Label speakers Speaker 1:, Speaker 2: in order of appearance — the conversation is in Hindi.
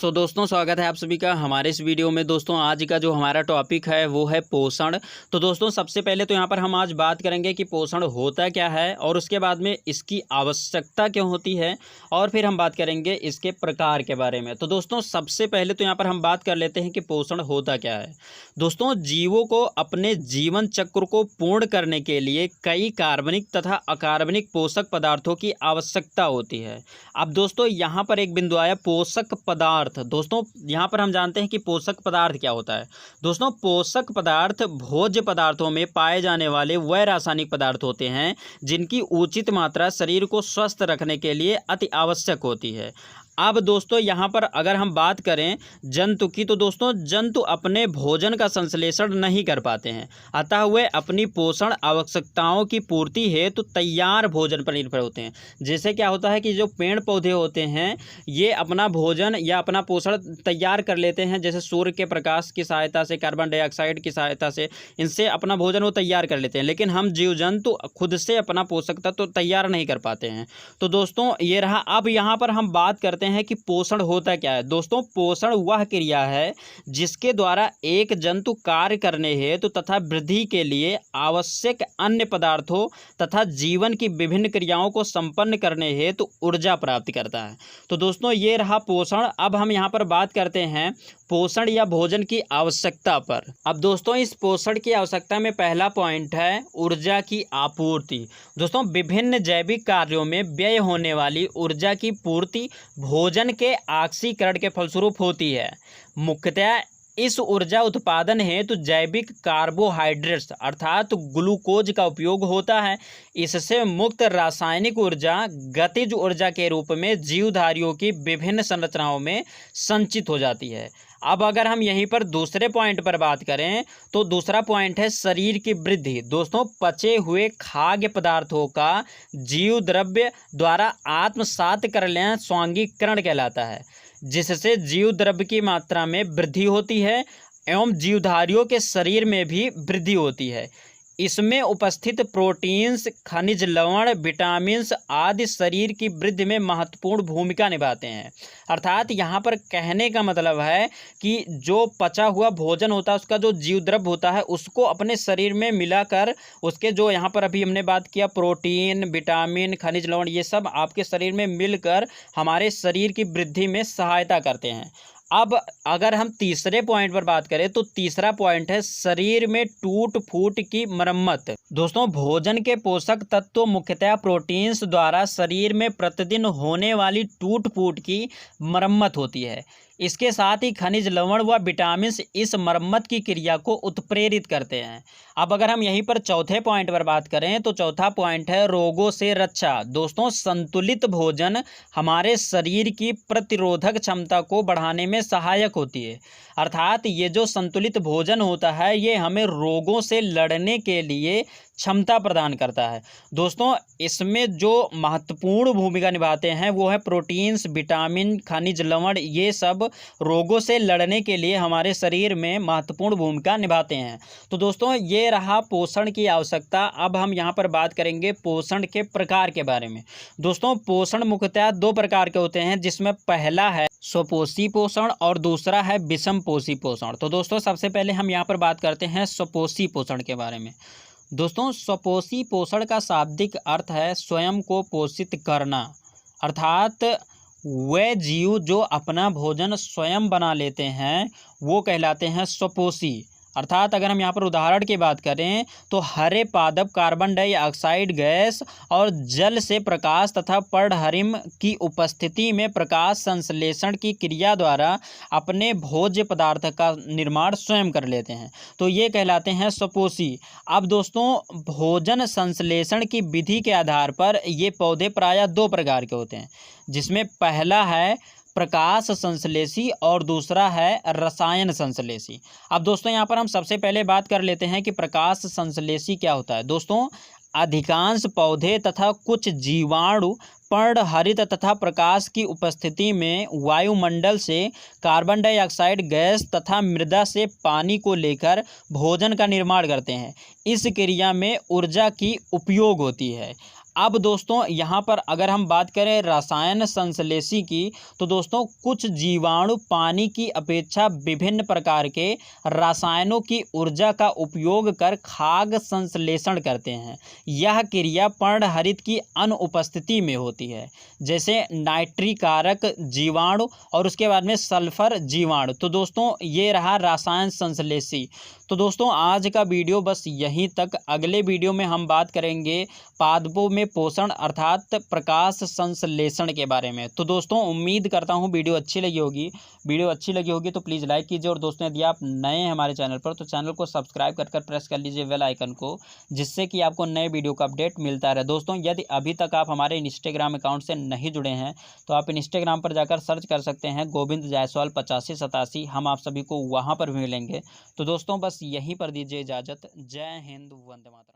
Speaker 1: तो दोस्तों स्वागत है आप सभी का हमारे इस वीडियो में। दोस्तों आज का जो हमारा टॉपिक है वो है पोषण। तो दोस्तों सबसे पहले तो यहाँ पर हम आज बात करेंगे कि पोषण होता क्या है और उसके बाद में इसकी आवश्यकता क्यों होती है और फिर हम बात करेंगे इसके प्रकार के बारे में। तो दोस्तों सबसे पहले तो यहाँ पर हम बात कर लेते हैं कि पोषण होता क्या है। दोस्तों जीवों को अपने जीवन चक्र को पूर्ण करने के लिए कई कार्बनिक तथा अकार्बनिक पोषक पदार्थों की आवश्यकता होती है। अब दोस्तों यहाँ पर एक बिंदु आया पोषक पदार्थ। दोस्तों यहाँ पर हम जानते हैं कि पोषक पदार्थ क्या होता है। दोस्तों पोषक पदार्थ भोज्य पदार्थों में पाए जाने वाले वह रासायनिक पदार्थ होते हैं जिनकी उचित मात्रा शरीर को स्वस्थ रखने के लिए अति आवश्यक होती है। अब दोस्तों यहाँ पर अगर हम बात करें जंतु की, तो दोस्तों जंतु अपने भोजन का संश्लेषण नहीं कर पाते हैं, अतः वे अपनी पोषण आवश्यकताओं की पूर्ति हेतु तैयार भोजन पर निर्भर होते हैं। जैसे क्या होता है कि जो पेड़ पौधे होते हैं ये अपना भोजन या अपना पोषण तैयार कर लेते हैं, जैसे सूर्य के प्रकाश की सहायता से, कार्बन डाइऑक्साइड की सहायता से, इनसे अपना भोजन वो तैयार कर लेते हैं। लेकिन हम जीव जंतु खुद से अपना पोषक तत्व तो तैयार नहीं कर पाते हैं। तो दोस्तों ये रहा। अब यहाँ पर हम बात करते हैं कि पोषण होता क्या है। दोस्तों पोषण वह क्रिया है जिसके द्वारा एक जंतु कार्य करने हेतु तथा वृद्धि के लिए आवश्यक अन्य पदार्थों तथा जीवन की विभिन्न क्रियाओं को संपन्न करने हेतु ऊर्जा प्राप्त करता है। तो दोस्तों ये रहा पोषण। अब हम यहाँ पर बात करते हैं पोषण या भोजन की आवश्यकता पर। अब दोस्तों इस पोषण की आवश्यकता में पहला पॉइंट है ऊर्जा की आपूर्ति। दोस्तों विभिन्न जैविक कार्यों में व्यय होने वाली ऊर्जा की पूर्ति भोजन के ऑक्सीकरण के फलस्वरूप होती है। मुख्यतः इस ऊर्जा उत्पादन हेतु जैविक कार्बोहाइड्रेट्स अर्थात ग्लूकोज का उपयोग होता है। इससे मुक्त रासायनिक ऊर्जा गतिज ऊर्जा के रूप में जीवधारियों की विभिन्न संरचनाओं में संचित हो जाती है। अब अगर हम यहीं पर दूसरे पॉइंट पर बात करें तो दूसरा पॉइंट है शरीर की वृद्धि। दोस्तों पचे हुए खाद्य पदार्थों का जीव द्रव्य द्वारा आत्मसात कर लेना स्वांगीकरण कहलाता है, जिससे जीव द्रव्य की मात्रा में वृद्धि होती है एवं जीवधारियों के शरीर में भी वृद्धि होती है। इसमें उपस्थित प्रोटीन्स, खनिज लवण, विटामिन्स आदि शरीर की वृद्धि में महत्वपूर्ण भूमिका निभाते हैं। अर्थात यहाँ पर कहने का मतलब है कि जो पचा हुआ भोजन होता है उसका जो जीव द्रव्य होता है उसको अपने शरीर में मिलाकर उसके जो यहाँ पर अभी हमने बात किया प्रोटीन, विटामिन, खनिज लवण, ये सब आपके शरीर में मिलकर हमारे शरीर की वृद्धि में सहायता करते हैं। अब अगर हम तीसरे पॉइंट पर बात करें तो तीसरा पॉइंट है शरीर में टूट फूट की मरम्मत। दोस्तों भोजन के पोषक तत्व मुख्यतः प्रोटीन्स द्वारा शरीर में प्रतिदिन होने वाली टूट फूट की मरम्मत होती है। इसके साथ ही खनिज लवण व विटामिन्स इस मरम्मत की क्रिया को उत्प्रेरित करते हैं। अब अगर हम यहीं पर चौथे पॉइंट पर बात करें तो चौथा पॉइंट है रोगों से रक्षा। दोस्तों संतुलित भोजन हमारे शरीर की प्रतिरोधक क्षमता को बढ़ाने में सहायक होती है। अर्थात ये जो संतुलित भोजन होता है ये हमें रोगों से लड़ने के लिए क्षमता प्रदान करता है। दोस्तों इसमें जो महत्वपूर्ण भूमिका निभाते हैं वो है प्रोटीन्स, विटामिन, खनिज लवण, ये सब रोगों से लड़ने के लिए हमारे शरीर में महत्वपूर्ण भूमिका निभाते हैं। तो दोस्तों ये रहा पोषण की आवश्यकता। अब हम यहाँ पर बात करेंगे पोषण के प्रकार के बारे में। दोस्तों पोषण मुख्यतः दो प्रकार के होते हैं, जिसमें पहला है स्वपोषी पोषण और दूसरा है विषमपोषी पोषण। तो दोस्तों सबसे पहले हम यहाँ पर बात करते हैं स्वपोषी पोषण के बारे में। दोस्तों स्वपोषी पोषण का शाब्दिक अर्थ है स्वयं को पोषित करना। अर्थात वे जीव जो अपना भोजन स्वयं बना लेते हैं वो कहलाते हैं स्वपोषी। अर्थात अगर हम यहाँ पर उदाहरण की बात करें तो हरे पादप कार्बन डाइऑक्साइड गैस और जल से प्रकाश तथा पर्णहरिम की उपस्थिति में प्रकाश संश्लेषण की क्रिया द्वारा अपने भोज्य पदार्थ का निर्माण स्वयं कर लेते हैं, तो ये कहलाते हैं स्वपोषी। अब दोस्तों भोजन संश्लेषण की विधि के आधार पर ये पौधे प्रायः दो प्रकार के होते हैं, जिसमें पहला है प्रकाश संश्लेषी और दूसरा है रसायन संश्लेषी। अब दोस्तों यहाँ पर हम सबसे पहले बात कर लेते हैं कि प्रकाश संश्लेषी क्या होता है। दोस्तों अधिकांश पौधे तथा कुछ जीवाणु पर्णहरित तथा प्रकाश की उपस्थिति में वायुमंडल से कार्बन डाइऑक्साइड गैस तथा मृदा से पानी को लेकर भोजन का निर्माण करते हैं। इस क्रिया में ऊर्जा की उपयोग होती है। अब दोस्तों यहाँ पर अगर हम बात करें रसायन संश्लेषी की, तो दोस्तों कुछ जीवाणु पानी की अपेक्षा विभिन्न प्रकार के रसायनों की ऊर्जा का उपयोग कर खाद्य संश्लेषण करते हैं। यह क्रिया पर्णहरित की अनुपस्थिति में होती है, जैसे नाइट्रिकारक जीवाणु और उसके बाद में सल्फर जीवाणु। तो दोस्तों ये रहा रसायन संश्लेषी। तो दोस्तों आज का वीडियो बस यहीं तक। अगले वीडियो में हम बात करेंगे पादपों में पोषण अर्थात प्रकाश संश्लेषण के बारे में। तो दोस्तों उम्मीद करता हूँ वीडियो अच्छी लगी होगी तो प्लीज़ लाइक कीजिए, और दोस्तों यदि आप नए हैं हमारे चैनल पर तो चैनल को सब्सक्राइब कर प्रेस कर लीजिए बेल आइकन को, जिससे कि आपको नए वीडियो का अपडेट मिलता रहे। दोस्तों यदि अभी तक आप हमारे इंस्टाग्राम अकाउंट से नहीं जुड़े हैं तो आप इंस्टाग्राम पर जाकर सर्च कर सकते हैं गोविंद जायसवाल 8587, हम आप सभी को वहाँ पर भी मिलेंगे। तो दोस्तों बस यहीं पर दीजिए इजाज़त। जय हिंद, वंदे मातरम।